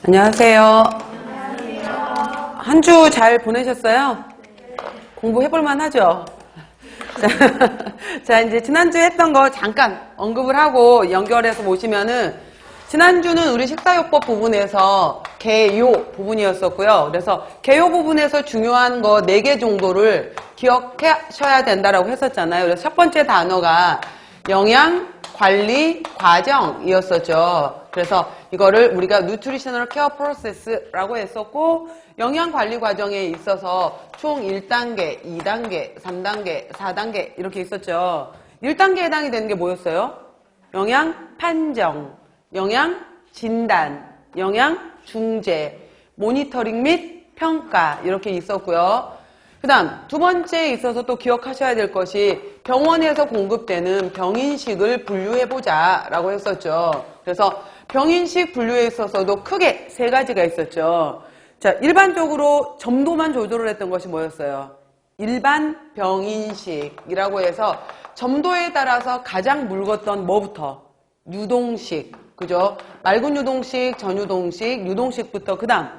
안녕하세요. 한 주 잘 보내셨어요? 공부해볼만 하죠? 자, 이제 지난주에 했던 거 잠깐 언급을 하고 연결해서 보시면은, 지난주는 우리 식사요법 부분에서 개요 부분이었었고요. 그래서 개요 부분에서 중요한 거 4개 정도를 기억하셔야 된다라고 했었잖아요. 그래서 첫 번째 단어가 영양, 관리, 과정이었었죠. 그래서 이거를 우리가 nutritional care process라고 했었고, 영양 관리 과정에 있어서 총 1단계, 2단계, 3단계, 4단계 이렇게 있었죠. 1단계에 해당이 되는 게 뭐였어요? 영양 판정, 영양 진단, 영양 중재, 모니터링 및 평가 이렇게 있었고요. 그 다음 두 번째에 있어서 또 기억하셔야 될 것이 병원에서 공급되는 병인식을 분류해보자 라고 했었죠. 그래서 병인식 분류에 있어서도 크게 3가지가 있었죠. 자, 일반적으로 점도만 조절을 했던 것이 뭐였어요? 일반 병인식이라고 해서 점도에 따라서 가장 묽었던 뭐부터? 유동식, 그죠? 맑은 유동식, 전유동식, 유동식부터 그 다음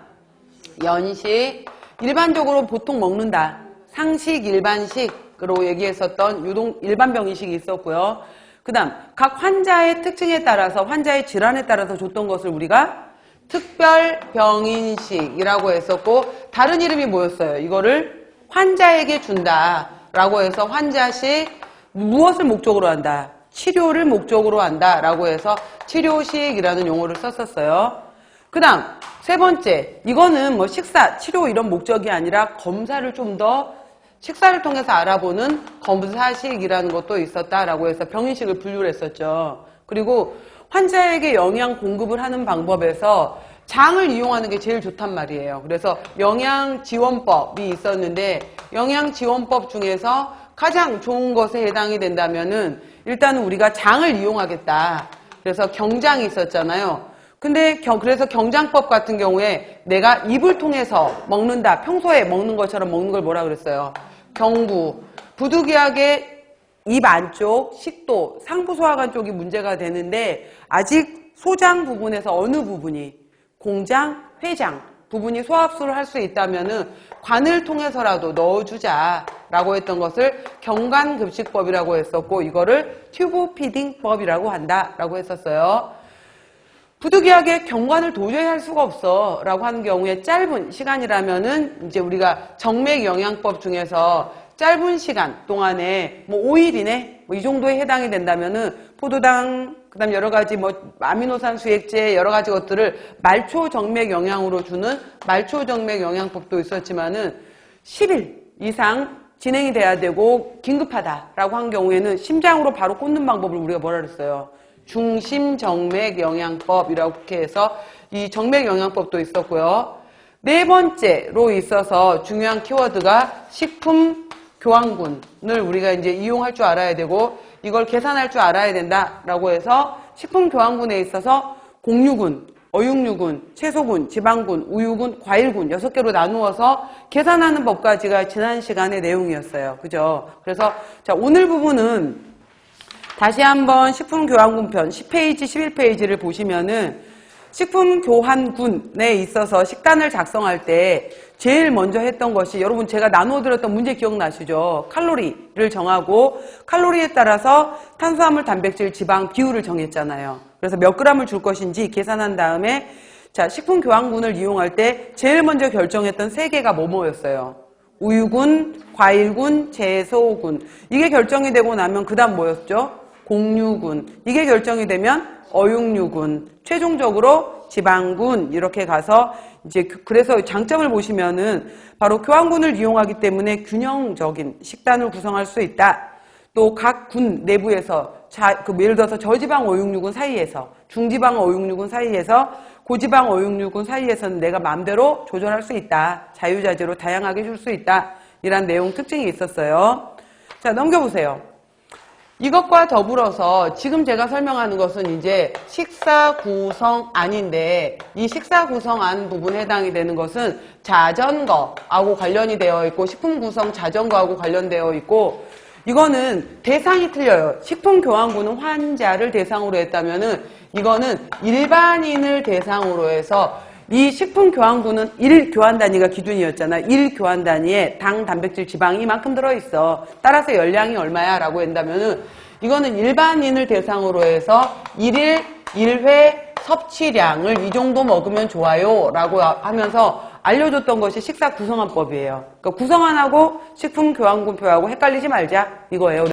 연식, 일반적으로 보통 먹는다. 상식, 일반식으로 얘기했었던 일반 병인식이 있었고요. 그 다음 각 환자의 특징에 따라서, 환자의 질환에 따라서 줬던 것을 우리가 특별 병인식이라고 했었고, 다른 이름이 뭐였어요? 이거를 환자에게 준다라고 해서 환자식, 무엇을 목적으로 한다? 치료를 목적으로 한다라고 해서 치료식이라는 용어를 썼었어요. 그 다음 세 번째, 이거는 뭐 식사, 치료 이런 목적이 아니라 검사를 좀 더 식사를 통해서 알아보는 검사식이라는 것도 있었다라고 해서 병인식을 분류를 했었죠. 그리고 환자에게 영양 공급을 하는 방법에서 장을 이용하는 게 제일 좋단 말이에요. 그래서 영양지원법이 있었는데, 영양지원법 중에서 가장 좋은 것에 해당이 된다면은 일단은 우리가 장을 이용하겠다. 그래서 경장이 있었잖아요. 근데 그래서 경장법 같은 경우에 내가 입을 통해서 먹는다. 평소에 먹는 것처럼 먹는 걸 뭐라 그랬어요? 경구. 부득이하게 입 안쪽, 식도, 상부소화관 쪽이 문제가 되는데 아직 소장 부분에서 어느 부분이 공장, 회장 부분이 소화흡수를 할 수 있다면은 관을 통해서라도 넣어주자라고 했던 것을 경관급식법이라고 했었고, 이거를 튜브 피딩법이라고 한다라고 했었어요. 부득이하게 경관을 도저히 할 수가 없어 라고 하는 경우에 짧은 시간이라면은 이제 우리가 정맥영양법 중에서 짧은 시간 동안에 뭐 5일 이내 뭐 이 정도에 해당이 된다면은 포도당, 그 다음 여러 가지 뭐 아미노산 수액제 여러 가지 것들을 말초 정맥 영양으로 주는 말초 정맥 영양법도 있었지만은 10일 이상 진행이 돼야 되고 긴급하다라고 한 경우에는 심장으로 바로 꽂는 방법을 우리가 뭐라 그랬어요? 중심정맥영양법 이렇게 해서 이 정맥영양법도 있었고요. 네 번째로 있어서 중요한 키워드가 식품교환군을 우리가 이제 이용할 줄 알아야 되고, 이걸 계산할 줄 알아야 된다라고 해서 식품교환군에 있어서 공유군, 어육류군, 채소군, 지방군, 우유군, 과일군 6개로 나누어서 계산하는 법까지가 지난 시간의 내용이었어요. 그죠? 그래서 자, 오늘 부분은 다시 한번 식품교환군 편 10페이지, 11페이지를 보시면은 식품교환군에 있어서 식단을 작성할 때 제일 먼저 했던 것이, 여러분 제가 나누어 드렸던 문제 기억나시죠? 칼로리를 정하고 칼로리에 따라서 탄수화물, 단백질, 지방 비율을 정했잖아요. 그래서 몇 g을 줄 것인지 계산한 다음에, 자, 식품교환군을 이용할 때 제일 먼저 결정했던 3개가 뭐였어요? 우유군, 과일군, 채소군. 이게 결정이 되고 나면 그 다음 뭐였죠? 공유군. 이게 결정이 되면 어육류군. 최종적으로 지방군. 이렇게 가서 이제 그래서 장점을 보시면은 바로 교환군을 이용하기 때문에 균형적인 식단을 구성할 수 있다. 또 각 군 내부에서 예를 들어서 저지방 어육류군 사이에서, 중지방 어육류군 사이에서, 고지방 어육류군 사이에서는 내가 마음대로 조절할 수 있다. 자유자재로 다양하게 줄 수 있다. 이란 내용 특징이 있었어요. 자, 넘겨보세요. 이것과 더불어서 지금 제가 설명하는 것은 이제 식사 구성안인데, 이 식사 구성안 부분에 해당이 되는 것은 자전거하고 관련이 되어 있고, 식품 구성 자전거하고 관련되어 있고, 이거는 대상이 틀려요. 식품교환군은 환자를 대상으로 했다면은 이거는 일반인을 대상으로 해서 이 식품교환구는 1교환 단위가 기준이었잖아. 1교환 단위에 당, 단백질, 지방이 이만큼 들어있어. 따라서 열량이 얼마야? 라고 한다면은 이거는 일반인을 대상으로 해서 1일 1회 섭취량을 이 정도 먹으면 좋아요. 라고 하면서 알려줬던 것이 식사 구성환법이에요. 그러니까 구성환하고 식품교환구표하고 헷갈리지 말자 이거예요.